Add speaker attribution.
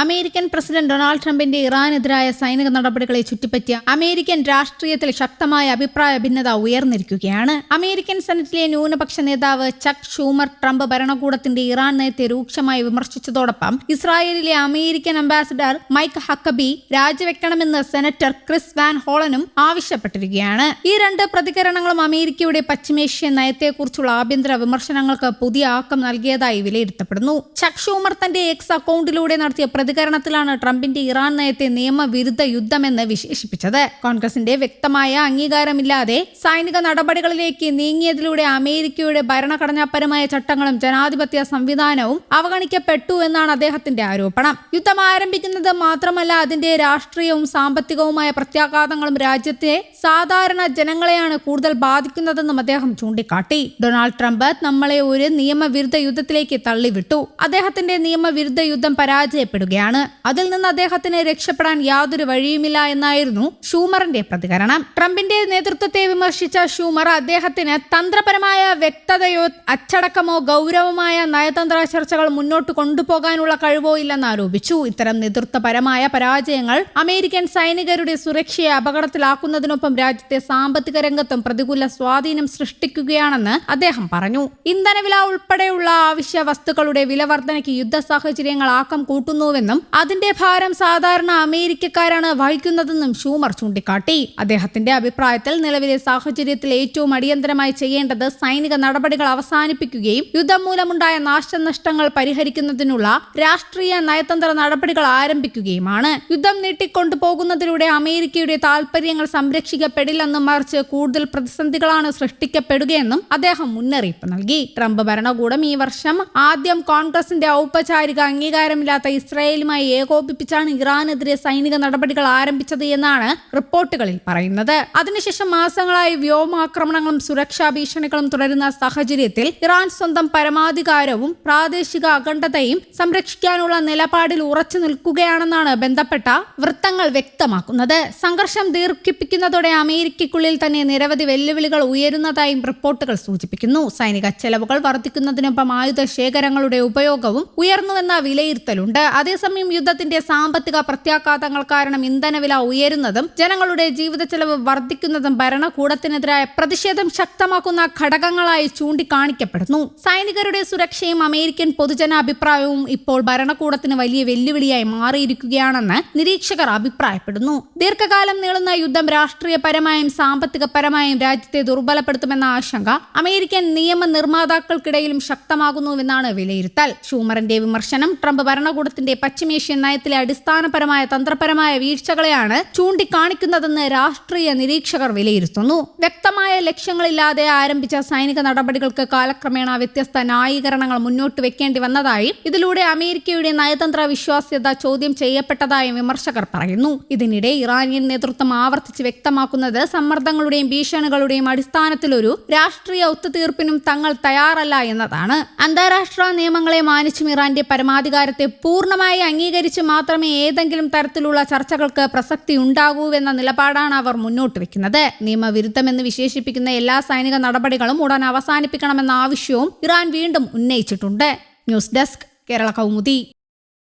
Speaker 1: American president Donald ട്രംപിന്റെ ഇറാനെതിരായ സൈനിക നടപടികളെ ചുറ്റിപ്പറ്റിയ അമേരിക്കൻ രാഷ്ട്രീയത്തിൽ ശക്തമായ അഭിപ്രായ ഭിന്നത ഉയർന്നിരിക്കുകയാണ്. അമേരിക്കൻ സെനറ്റിലെ ന്യൂനപക്ഷ നേതാവ് ചക്ക് ഷൂമർ ട്രംപ് ഭരണകൂടത്തിന്റെ ഇറാൻ നയത്തെ രൂക്ഷമായി വിമർശിച്ചതോടൊപ്പം ഇസ്രായേലിലെ അമേരിക്കൻ അംബാസിഡർ മൈക്ക് ഹക്കബി രാജിവെക്കണമെന്ന് സെനറ്റർ ക്രിസ് വാൻ ഹോളനും ആവശ്യപ്പെട്ടിരിക്കുകയാണ്. ഈ രണ്ട് പ്രതികരണങ്ങളും അമേരിക്കയുടെ പശ്ചിമേഷ്യൻ നയത്തെക്കുറിച്ചുള്ള ആഭ്യന്തര വിമർശനങ്ങൾക്ക് പുതിയ ആക്കം നൽകിയതായി വിലയിരുത്തപ്പെടുന്നു. ചക്ക് ഷൂമർ തന്റെ എക്സ് അക്കൗണ്ടിലൂടെ നടത്തിയ പ്രതികരണത്തിലാണ് ട്രംപിന്റെ ഇറാൻ നയത്തെ നിയമവിരുദ്ധ യുദ്ധമെന്ന് വിശേഷിപ്പിച്ചത്. കോൺഗ്രസിന്റെ വ്യക്തമായ അംഗീകാരമില്ലാതെ സൈനിക നടപടികളിലേക്ക് നീങ്ങിയതിലൂടെ അമേരിക്കയുടെ ഭരണഘടനാപരമായ ചട്ടങ്ങളും ജനാധിപത്യ സംവിധാനവും അവഗണിക്കപ്പെട്ടു എന്നാണ് അദ്ദേഹത്തിന്റെ ആരോപണം. യുദ്ധം ആരംഭിക്കുന്നത് മാത്രമല്ല, അതിന്റെ രാഷ്ട്രീയവും സാമ്പത്തികവുമായ പ്രത്യാഘാതങ്ങളും രാജ്യത്തെ സാധാരണ ജനങ്ങളെയാണ് കൂടുതൽ ബാധിക്കുന്നതെന്നും അദ്ദേഹം ചൂണ്ടിക്കാട്ടി. ഡൊണാൾഡ് ട്രംപ് നമ്മളെ ഒരു നിയമവിരുദ്ധ യുദ്ധത്തിലേക്ക് തള്ളിവിട്ടു. അദ്ദേഹത്തിന്റെ നിയമവിരുദ്ധ യുദ്ധം പരാജയപ്പെടുകയാണ്. അതിൽ നിന്ന് അദ്ദേഹത്തിന് രക്ഷപ്പെടാൻ യാതൊരു വഴിയുമില്ല എന്നായിരുന്നു ഷൂമറിന്റെ പ്രതികരണം. ട്രംപിന്റെ നേതൃത്വത്തെ വിമർശിച്ച ഷൂമർ അദ്ദേഹത്തിന് തന്ത്രപരമായ വ്യക്തതയോ അച്ചടക്കമോ ഗൗരവമായ നയതന്ത്ര ചർച്ചകൾ മുന്നോട്ട് കൊണ്ടുപോകാനുള്ള കഴിവോ ഇല്ലെന്ന് ആരോപിച്ചു. ഇത്തരം നേതൃത്വപരമായ പരാജയങ്ങൾ അമേരിക്കൻ സൈനികരുടെ സുരക്ഷയെ അപകടത്തിലാക്കുന്നതിനൊപ്പം രാജ്യത്തെ സാമ്പത്തിക രംഗത്തും പ്രതികൂല സ്വാധീനം സൃഷ്ടിക്കുകയാണെന്ന് അദ്ദേഹം പറഞ്ഞു. ഇന്ധനവില ഉൾപ്പെടെയുള്ള ആവശ്യ വസ്തുക്കളുടെ വില വർധനയ്ക്ക് യുദ്ധ സാഹചര്യങ്ങൾ ആക്കം കൂട്ടുന്നുവെന്നും അതിന്റെ ഭാരം സാധാരണ അമേരിക്കക്കാരാണ് വഹിക്കുന്നതെന്നും ഷൂമർ ചൂണ്ടിക്കാട്ടി. അദ്ദേഹത്തിന്റെ അഭിപ്രായത്തിൽ നിലവിലെ സാഹചര്യത്തിൽ ഏറ്റവും അടിയന്തരമായി ചെയ്യേണ്ടത് സൈനിക നടപടികൾ അവസാനിപ്പിക്കുകയും യുദ്ധം മൂലമുണ്ടായ നാശനഷ്ടങ്ങൾ പരിഹരിക്കുന്നതിനുള്ള രാഷ്ട്രീയ നയതന്ത്ര നടപടികൾ ആരംഭിക്കുകയുമാണ്. യുദ്ധം നീട്ടിക്കൊണ്ടുപോകുന്നതിലൂടെ അമേരിക്കയുടെ താൽപര്യങ്ങൾ സംരക്ഷിക്കപ്പെടില്ലെന്നും മറിച്ച് കൂടുതൽ പ്രതിസന്ധികളാണ് സൃഷ്ടിക്കപ്പെടുകയെന്നും അദ്ദേഹം മുന്നറിയിപ്പ് നൽകി. ട്രംപ് ഭരണകൂടം ഈ വർഷം ആദ്യം കോൺഗ്രസിന്റെ ഔപചാരിക അംഗീകാരമില്ലാത്ത ഇസ്രായേലുമായി ഏകോപിപ്പിച്ചാണ് ഇറാനെതിരെ സൈനിക നടപടികൾ ആരംഭിച്ചത് എന്നാണ് റിപ്പോർട്ടുകളിൽ പറയുന്നത്. അതിനുശേഷം മാസങ്ങളായി വ്യോമാക്രമണങ്ങളും സുരക്ഷാ ഭീഷണികളും തുടരുന്ന സാഹചര്യത്തിൽ ഇറാൻ സ്വന്തം പരമാധികാരവും പ്രാദേശിക അഖണ്ഡതയും സംരക്ഷിക്കാനുള്ള നിലപാടിൽ ഉറച്ചു നിൽക്കുകയാണെന്നാണ് ബന്ധപ്പെട്ട വൃത്തങ്ങൾ വ്യക്തമാക്കുന്നത്. സംഘർഷം ദീർഘിപ്പിക്കുന്നതോടെ അമേരിക്കയ്ക്കുള്ളിൽ തന്നെ നിരവധി വെല്ലുവിളികൾ ഉയരുന്നതായും റിപ്പോർട്ടുകൾ സൂചിപ്പിക്കുന്നു. സൈനിക ചെലവുകൾ വർദ്ധിക്കുന്നതിനൊപ്പം ആയുധ ശേഖരങ്ങളുടെ ഉപയോഗവും ഉയർന്നുവെന്ന വിലയിരുത്തലുണ്ട്. അതേസമയം യുദ്ധത്തിന്റെ സാമ്പത്തിക പ്രത്യാഘാതങ്ങൾ കാരണം ഇന്ധനവില ഉയരുന്നതും ജനങ്ങളുടെ ജീവിത ചെലവ് വർദ്ധിക്കുന്നതും ഭരണകൂടത്തിനെതിരായ പ്രതിഷേധം ശക്തമാക്കുന്ന ഘടകങ്ങളായി ചൂണ്ടിക്കാണിക്കപ്പെടുന്നു. സൈനികരുടെ സുരക്ഷയും അമേരിക്കൻ പൊതുജനാഭിപ്രായവും ഇപ്പോൾ ഭരണകൂടത്തിന് വലിയ വെല്ലുവിളിയായി മാറിയിരിക്കുകയാണെന്ന് നിരീക്ഷകർ അഭിപ്രായപ്പെടുന്നു. ദീർഘകാലം നീളുന്ന യുദ്ധം രാഷ്ട്രീയപരമായും സാമ്പത്തികപരമായും രാജ്യത്തെ ദുർബലപ്പെടുത്തുമെന്ന ആശങ്ക അമേരിക്കൻ നിയമ നിർമ്മാതാക്കൾക്കിടയിലും ശക്തമാകുന്നുവെന്നാണ് വിലയിരുത്തൽ. ഷൂമറിന്റെ വിമർശനം ട്രംപ് ഭരണകൂടത്തിന്റെ പശ്ചിമേഷ്യൻ നയത്തിലെ അടിസ്ഥാനപരമായ തന്ത്രപരമായ വീഴ്ചകളെയാണ് ചൂണ്ടിക്കാണിക്കുന്നതെന്ന് രാഷ്ട്രീയ നിരീക്ഷകർ വിലയിരുത്തുന്നു. വ്യക്തമായ ലക്ഷ്യങ്ങളില്ലാതെ ആരംഭിച്ച സൈനിക നടപടികൾക്ക് കാലക്രമേണ വ്യത്യസ്ത ന്യായീകരണങ്ങൾ മുന്നോട്ട് വെക്കേണ്ടി വന്നതായും ഇതിലൂടെ അമേരിക്കയുടെ നയതന്ത്ര വിശ്വാസ്യത ചോദ്യം ചെയ്യപ്പെട്ടതായും വിമർശകർ പറയുന്നു. ഇതിനിടെ ഇറാനിയൻ നേതൃത്വം ആവർത്തിച്ച് വ്യക്തമാക്കുന്നത് സമ്മർദ്ദങ്ങളുടെയും ഭീഷണികളുടെയും അടിസ്ഥാനത്തിലൊരു രാഷ്ട്രീയ ഒത്തുതീർപ്പിനും തങ്ങൾ തയ്യാറല്ല എന്നതാണ്. അന്താരാഷ്ട്ര നിയമങ്ങളെ മാനിച്ചും ഇറാന്റെ പരമാധികാരത്തെ പൂർണ്ണമായി അംഗീകരിച്ച് മാത്രമേ ഏതെങ്കിലും തരത്തിലുള്ള ചർച്ചകൾക്ക് പ്രസക്തി ഉണ്ടാകൂവെന്ന നിലപാടാണ് അവർ മുന്നോട്ട് വെക്കുന്നത്. നിയമവിരുദ്ധമെന്ന് വിശേഷിപ്പിക്കുന്ന എല്ലാ സൈനിക നടപടികളും ഉടൻ അവസാനിപ്പിക്കണമെന്ന ആവശ്യവും ഇറാൻ വീണ്ടും ഉന്നയിച്ചിട്ടുണ്ട്. News desk, Kerala Kaumudi.